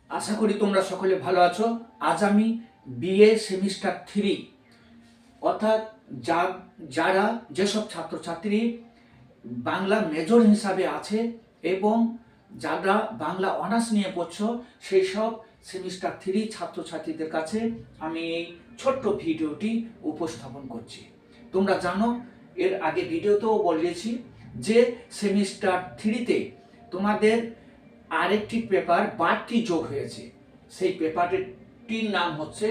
আশা করি তোমরা সকলে ভালো আছো। আজ আমি বিএ সেমিস্টার 3 অর্থাৎ যারা যেসব ছাত্রছাত্রী বাংলা মেজর হিসাবে আছে এবং যারা বাংলা অনার্স নিয়ে পড়ছো সেই সব সেমিস্টার 3 ছাত্রছাত্রীদের কাছে আমি এই ছোট্ট ভিডিওটি উপস্থাপন করছি। তোমরা জানো, এর আগে ভিডিওতেও বলেছি যে সেমিস্টার 3-তে তোমাদের আরেকটি পেপার বাড়তি যোগ হয়েছে। সেই পেপারটির নাম হচ্ছে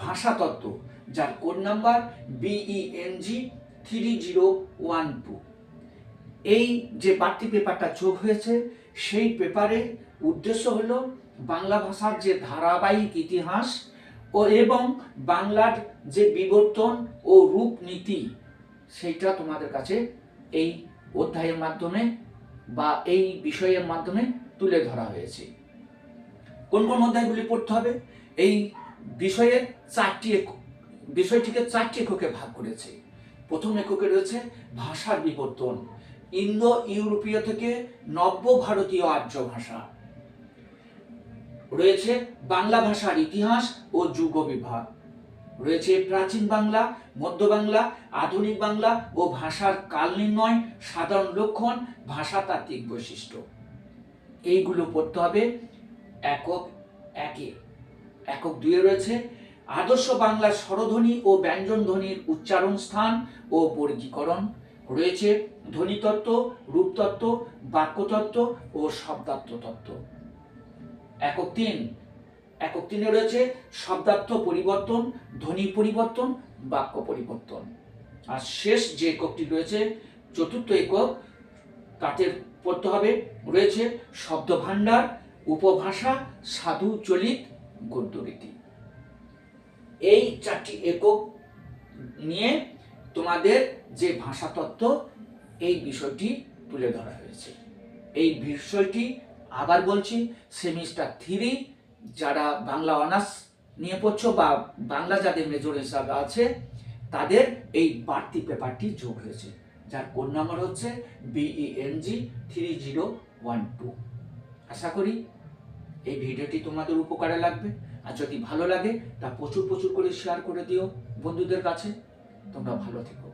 ভাষাতত্ত্ব, যার কোড নাম্বার BENG 3012। এই যে বাড়তি পেপারটা যোগ হয়েছে সেই পেপারের উদ্দেশ্য হলো বাংলা ভাষার যে ধারাবাহিক ইতিহাস এবং বাংলার যে বিবর্তন ও রূপনীতি সেইটা তোমাদের কাছে এই অধ্যায়ের মাধ্যমে বা এই বিষয়ের মাধ্যমে তুলে ধরা হয়েছে। কোন কোন অধ্যায়গুলি পড়তে হবে? এই বিষয়ের বিষয়টিকে 4টি এককে ভাগ করেছে। প্রথম এককে রয়েছে ভাষার বিবর্তন, ইন্দো ইউরোপীয় থেকে নব্য ভারতীয় আর্য ভাষা। রয়েছে বাংলা ভাষার ইতিহাস ও যুগ বিভাগ। রয়েছে প্রাচীন বাংলা, মধ্য বাংলা, আধুনিক বাংলা ও ভাষার কাল নির্ণয়, সাধারণ লক্ষণ, ভাষাতাত্ত্বিক বৈশিষ্ট্য। এইগুলো পড়তে হবে একক 1-এ। একক 2-এ রয়েছে আদর্শ বাংলার স্বরধ্বনি ও ব্যঞ্জন ধ্বনির উচ্চারণ স্থান ও বর্গীকরণ। রয়েছে ধ্বনিতত্ত্ব, রূপতত্ত্ব, বাক্যতত্ত্ব ও শব্দার্থ তত্ত্ব। একক 3-এ রয়েছে শব্দার্থ পরিবর্তন, ধ্বনি পরিবর্তন, বাক্য পরিবর্তন। আর শেষ যে এককটি রয়েছে, চতুর্থ একক, তাতে পড়তে হবে রয়েছে শব্দ ভাণ্ডার, উপভাষা, সাধু চলিত, গদ্যরীতি। এই 4টি একক নিয়ে তোমাদের যে ভাষাতত্ত্ব এই বিষয়টি তুলে ধরা হয়েছে। এই বিষয়টি আবার বলছি, সেমিস্টার 3 যারা বাংলা অনার্স নিয়ে পড়ছো বা বাংলা যাদের মেজর হিসাবে আছে তাদের এই বাড়তি পেপারটি যোগ হয়েছে, যার কোড নাম্বার হচ্ছে BENG 3012। আশা করি এই ভিডিওটি তোমাদের উপকারে লাগবে, আর যদি ভালো লাগে তা প্রচুর করে শেয়ার করে দিও বন্ধুদের কাছে। তোমরা ভালো থেকো।